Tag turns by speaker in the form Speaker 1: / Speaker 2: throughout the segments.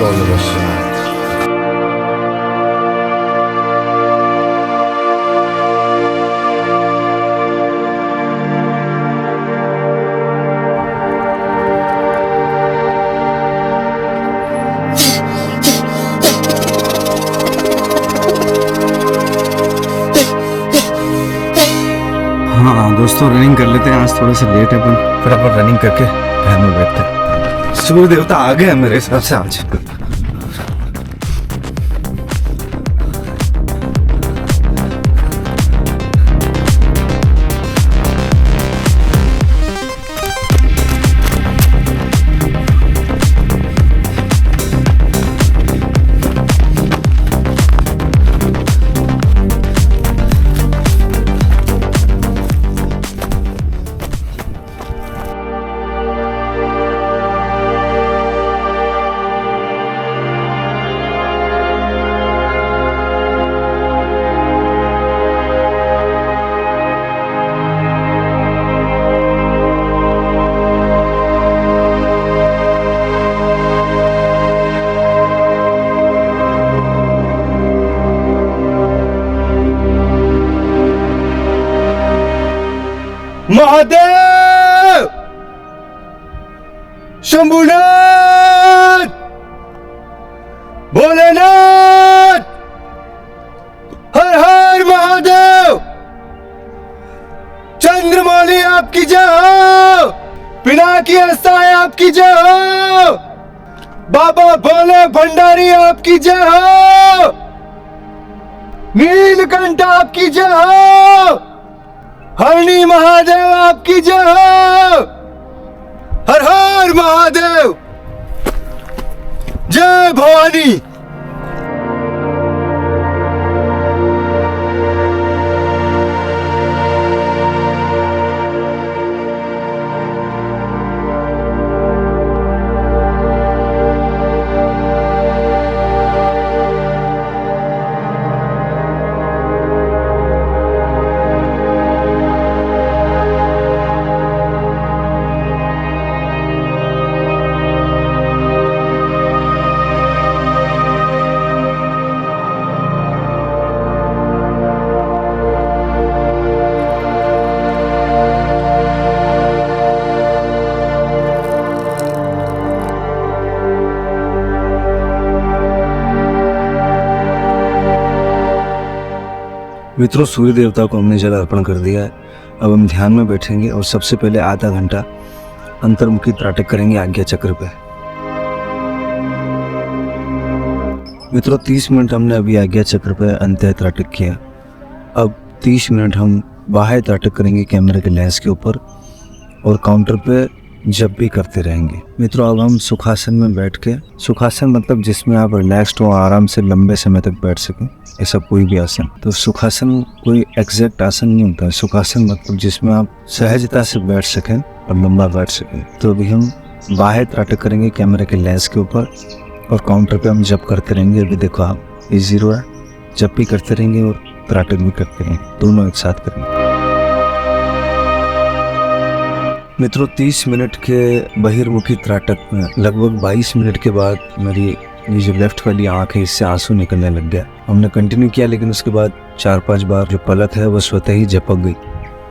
Speaker 1: All the best.
Speaker 2: हाँ दोस्तों, running कर लेते हैं। आज थोड़ा सा लेट है, अपन फटाफट रनिंग करके घर में बैठते हैं। सूर्य देवता आ गए मेरे हिसाब से आज। महादेव, शंभुनाथ, भोलेनाथ, हर हर महादेव। चंद्रमौली आपकी जय हो, पिनाकी हस्ताएं आपकी जय हो, बाबा भोले भंडारी आपकी जय हो, नीलकंठ आपकी जय हो, हरणी महादेव आपकी जय हो, हर हर महादेव, जय भवानी। मित्रों, सूर्य देवता को हमने जल अर्पण कर दिया है। अब हम ध्यान में बैठेंगे और सबसे पहले आधा घंटा अंतर्मुखी त्राटक करेंगे आज्ञा चक्र पे। मित्रों, 30 मिनट हमने अभी आज्ञा चक्र पे अंत्य त्राटक किया। अब 30 मिनट हम बाह्य त्राटक करेंगे कैमरे के लेंस के ऊपर और काउंटर पे जब भी करते रहेंगे। मित्रों, अब हम सुखासन में बैठ के, सुखासन मतलब जिसमें आप रिलैक्स्ड हो, आराम से लंबे समय तक बैठ सकें, ऐसा कोई भी आसन। तो सुखासन कोई एग्जैक्ट आसन नहीं होता है। सुखासन मतलब जिसमें आप सहजता से बैठ सकें और लंबा बैठ सकें। तो अभी हम बाह्य त्राटक करेंगे कैमरे के लेंस के ऊपर और काउंटर पे हम जप करते रहेंगे। अभी देखो आप, ये 0 है, जप भी करते रहेंगे और त्राटक भी करते रहेंगे, दोनों एक साथ करेंगे। मित्रों, 30 मिनट के बहिर्मुखी त्राटक में लगभग 22 मिनट के बाद मेरी ये जो लेफ्ट वाली आंख है, इससे आंसू निकलने लग गया। हमने कंटिन्यू किया, लेकिन उसके बाद 4-5 बार जो पलक है वो स्वतः ही झपक गई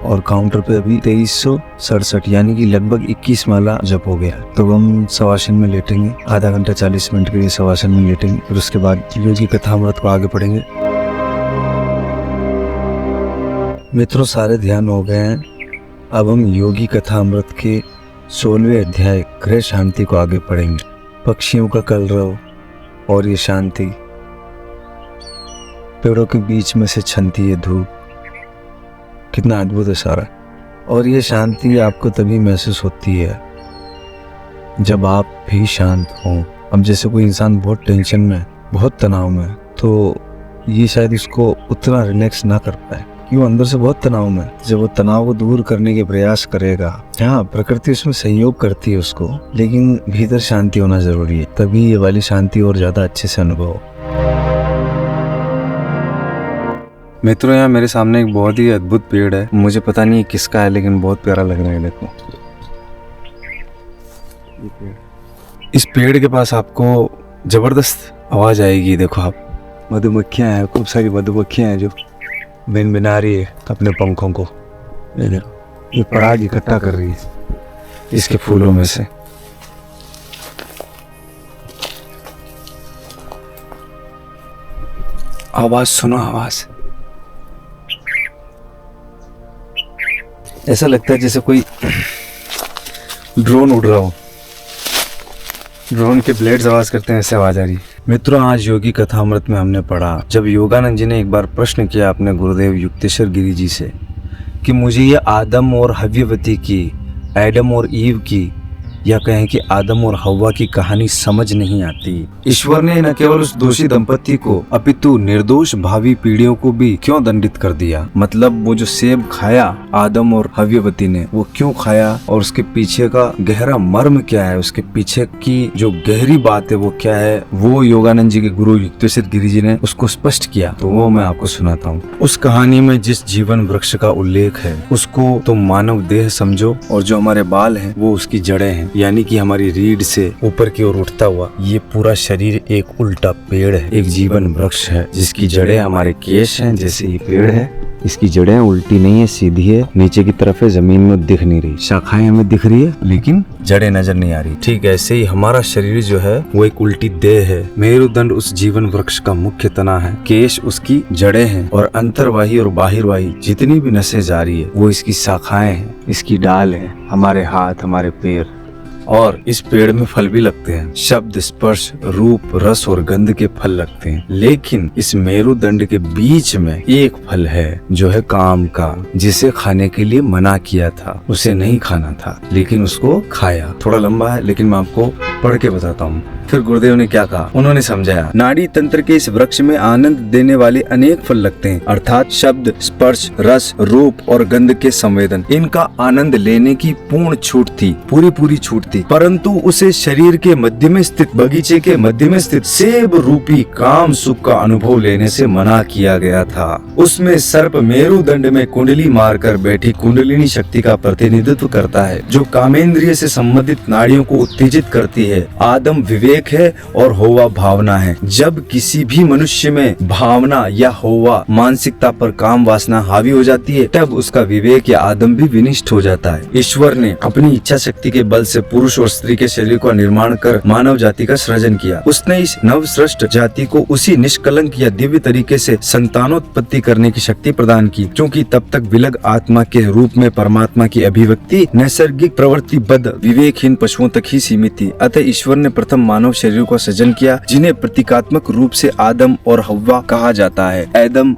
Speaker 2: और काउंटर पे अभी 2367 यानी कि लगभग 21 माला जप हो गया। तो हम शवासन में लेटेंगे, आधा घंटा 40 मिनट के लिए शवासन में लेटेंगे। फिर उसके बाद योगी कथामृत को आगे पढ़ेंगे। मित्रों, सारे ध्यान हो गए हैं। अब हम योगी कथा अमृत के 16वें अध्याय गृह शांति को आगे पढ़ेंगे। पक्षियों का कलरव और ये शांति, पेड़ों के बीच में से छनती है धूप, कितना अद्भुत है सारा। और ये शांति आपको तभी महसूस होती है जब आप भी शांत हों। अब जैसे कोई इंसान बहुत टेंशन में, बहुत तनाव में, तो ये शायद इसको उतना रिलैक्स ना कर पाए, क्यों अंदर से बहुत तनाव में। जब वो तनाव को दूर करने के प्रयास करेगा, हाँ प्रकृति उसमें सहयोग करती है उसको, लेकिन भीतर शांति होना जरूरी है, तभी ये वाली शांति और ज्यादा अच्छे से अनुभव हो। मित्रों, यहाँ मेरे सामने एक बहुत ही अद्भुत पेड़ है, मुझे पता नहीं किसका है, लेकिन बहुत प्यारा लग रहा है। देखो, इस पेड़ के पास आपको जबरदस्त आवाज आएगी। देखो आप, मधुमक्खियां हैं, खूब सारी मधुमक्खियां हैं जो भिनभिना रही है अपने पंखों को। ये पराग इकट्ठा कर रही है इसके फूलों में से। आवाज सुनो, आवाज ऐसा लगता है जैसे कोई ड्रोन उड़ रहा हो। ड्रोन के ब्लेड्स आवाज करते हैं, ऐसे आवाज आ रही है। मित्रों, आज योगी कथा अमृत में हमने पढ़ा, जब योगानंद जी ने एक बार प्रश्न किया अपने गुरुदेव युक्तेश्वर गिरी जी से कि मुझे ये आदम और हव्यवती की, एडम और ईव की, या कहें कि आदम और हव्वा की कहानी समझ नहीं आती। ईश्वर ने न केवल उस दोषी दंपति को अपितु निर्दोष भावी पीढ़ियों को भी क्यों दंडित कर दिया? मतलब वो जो सेब खाया आदम और हव्यवती ने, वो क्यों खाया और उसके पीछे का गहरा मर्म क्या है, उसके पीछे की जो गहरी बात है वो क्या है, वो योगानंद जी के गुरु युक्तेश्वर गिरी जी ने उसको स्पष्ट किया। तो वो मैं आपको सुनाता हूँ। उस कहानी में जिस जीवन वृक्ष का उल्लेख है उसको तुम मानव देह समझो, और जो हमारे बाल हैं वो उसकी जड़ें हैं, यानी कि हमारी रीढ़ से ऊपर की ओर उठता हुआ ये पूरा शरीर एक उल्टा पेड़ है, एक जीवन वृक्ष है जिसकी जड़ें हमारे केश हैं। जैसे ये पेड़ है, इसकी जड़ें उल्टी नहीं है, सीधी है, नीचे की तरफ है, जमीन में दिख नहीं रही। शाखाएं हमें दिख रही है लेकिन जड़ें नजर नहीं आ रही। ठीक ऐसे ही हमारा शरीर जो है वो एक उल्टी देह है। मेरुदंड उस जीवन वृक्ष का मुख्य तना है, केश उसकी जड़ें हैं, और अंतर्वाही और बाहिरवाही जितनी भी नसें जा रही है वो इसकी शाखाएं हैं, इसकी डाल है, हमारे हाथ, हमारे पैर। और इस पेड़ में फल भी लगते हैं, शब्द, स्पर्श, रूप, रस और गंध के फल लगते हैं। लेकिन इस मेरुदंड के बीच में एक फल है जो है काम का, जिसे खाने के लिए मना किया था, उसे नहीं खाना था लेकिन उसको खाया। थोड़ा लंबा है लेकिन मैं आपको पढ़ के बताता हूँ। फिर गुरुदेव ने क्या कहा, उन्होंने समझाया, नाड़ी तंत्र के इस वृक्ष में आनंद देने वाले अनेक फल लगते हैं, अर्थात शब्द, स्पर्श, रस, रूप और गंध के संवेदन। इनका आनंद लेने की पूर्ण छूट थी, पूरी छूट थी, परंतु उसे शरीर के मध्य में स्थित, बगीचे के मध्य में स्थित सेब रूपी काम सुख का अनुभव लेने से मना किया गया था। उसमें सर्प मेरुदंड में कुंडली मारकर बैठी कुंडलिनी शक्ति का प्रतिनिधित्व करता है, जो कामेंद्रिय से संबंधित नाड़ियों को उत्तेजित करती है। आदम विवेक है और होवा भावना है। जब किसी भी मनुष्य में भावना या होवा मानसिकता पर काम वासना हावी हो जाती है, तब उसका विवेक या आदम भी विनिष्ट हो जाता है। ईश्वर ने अपनी इच्छा शक्ति के बल से पुरुष और स्त्री के शरीर का निर्माण कर मानव जाति का सृजन किया। उसने इस नवसृष्ट जाति को उसी निष्कलंक या दिव्य तरीके से संतानोत्पत्ति करने की शक्ति प्रदान की, क्योंकि तब तक विलग आत्मा के रूप में परमात्मा की अभिव्यक्ति नैसर्गिक प्रवृत्तिबद्ध विवेकहीन पशुओं तक ही सीमित थी। अतः ईश्वर ने प्रथम मानव शरीर का सृजन किया, जिन्हें प्रतीकात्मक रूप से आदम और हव्वा कहा जाता है।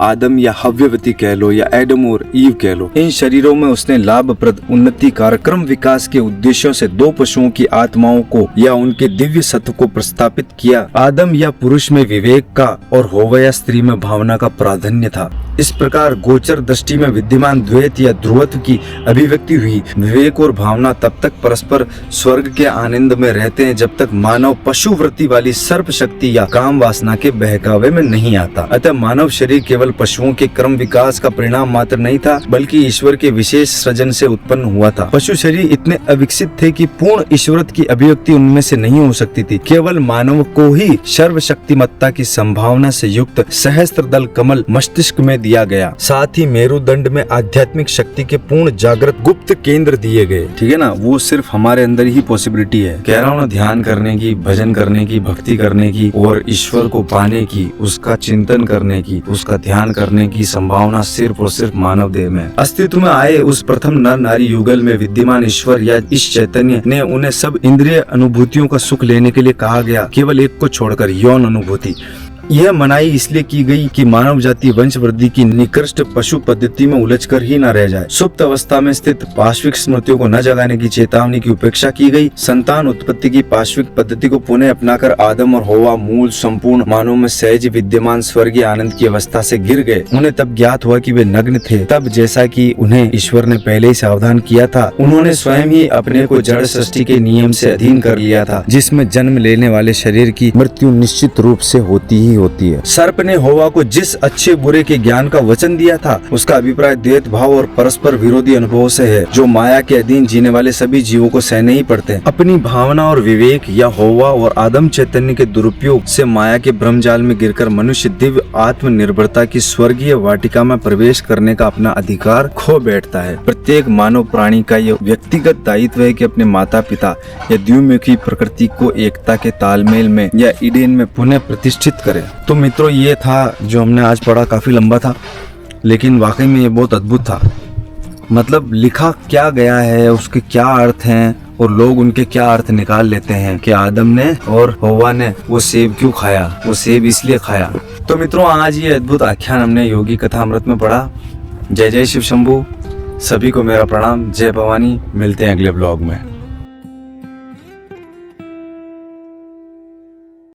Speaker 2: आदम या हव्यवती कह लो या एडम और ईव कह लो, इन शरीरों में उसने लाभप्रद उन्नति कार्यक्रम विकास के उद्देश्यों से दो पशुओं की आत्माओं को या उनके दिव्य सत्व को प्रस्थापित किया। आदम या पुरुष में विवेक का और हव्वा या स्त्री में भावना का प्राधान्य था। इस प्रकार गोचर दृष्टि में विद्यमान द्वैत या ध्रुवत्व की अभिव्यक्ति हुई। विवेक और भावना तब तक परस्पर स्वर्ग के आनंद में रहते हैं जब तक मानव पशु वृत्ति वाली सर्प शक्ति या काम वासना के बहकावे में नहीं आता। अतः मानव शरीर केवल पशुओं के क्रम विकास का परिणाम मात्र नहीं था, बल्कि ईश्वर के विशेष सृजन से उत्पन्न हुआ था। पशु शरीर इतने अविकसित थे कि पूर्ण ईश्वरत्व की अभिव्यक्ति उनमें से नहीं हो सकती थी। केवल मानव को ही सर्वशक्तिमत्ता की संभावना से युक्त सहस्त्र दल कमल मस्तिष्क में दिया गया। साथ ही मेरुदंड में आध्यात्मिक शक्ति के पूर्ण जागृत गुप्त केंद्र दिए गए। ठीक है ना, वो सिर्फ हमारे अंदर ही पॉसिबिलिटी है। कह रहा हूँ ना, ध्यान करने की, भजन करने की, भक्ति करने की और ईश्वर को पाने की, उसका चिंतन करने की, उसका ध्यान करने की संभावना सिर्फ और सिर्फ मानव देह में। अस्तित्व में आए उस प्रथम नर नारी युगल में विद्यमान ईश्वर या इस चैतन्य ने उन्हें सब इंद्रिय अनुभूतियों का सुख लेने के लिए कहा गया, केवल एक को छोड़कर, यौन अनुभूति। यह मनाही इसलिए की गई कि मानव जाति वंश वृद्धि की निकृष्ट पशु पद्धति में उलझकर ही न रह जाए। सुप्त अवस्था में स्थित पाश्विक स्मृतियों को न जगाने की चेतावनी की उपेक्षा की गई। संतान उत्पत्ति की पाश्विक पद्धति को पुनः अपनाकर आदम और हव्वा मूल संपूर्ण मानव में सहज विद्यमान स्वर्गीय आनंद की अवस्था से गिर गए। उन्हें तब ज्ञात हुआ कि वे नग्न थे। तब जैसा कि उन्हें ईश्वर ने पहले ही सावधान किया था, उन्होंने स्वयं ही अपने को जड़ सृष्टि के नियम से अधीन कर लिया था, जिसमें जन्म लेने वाले शरीर की मृत्यु निश्चित रूप से होती ही होती है। सर्प ने हवा को जिस अच्छे बुरे के ज्ञान का वचन दिया था, उसका अभिप्राय भेदभाव और परस्पर विरोधी अनुभवों से है, जो माया के अधीन जीने वाले सभी जीवों को सहने ही पड़ते हैं। अपनी भावना और विवेक या हवा और आदम चैतन्य के दुरुपयोग से माया के भ्रमजाल में गिरकर मनुष्य दिव्य आत्मनिर्भरता की स्वर्गीय वाटिका में प्रवेश करने का अपना अधिकार खो बैठता है। प्रत्येक मानव प्राणी का यह व्यक्तिगत दायित्व है कि अपने माता पिता या द्विमुखी प्रकृति को एकता के तालमेल में या ईडेन में पुनः प्रतिष्ठित करे। तो मित्रों, ये था जो हमने आज पढ़ा। काफी लंबा था, लेकिन वाकई में ये बहुत अद्भुत था। मतलब लिखा क्या गया है, उसके क्या अर्थ हैं और लोग उनके क्या अर्थ निकाल लेते हैं कि आदम ने और हव्वा ने वो सेब क्यों खाया, वो सेब इसलिए खाया। तो मित्रों, आज ये अद्भुत आख्यान हमने योगी कथा अमृत में पढ़ा। जय जय शिव शंभू। सभी को मेरा प्रणाम। जय भवानी। मिलते हैं अगले ब्लॉग में।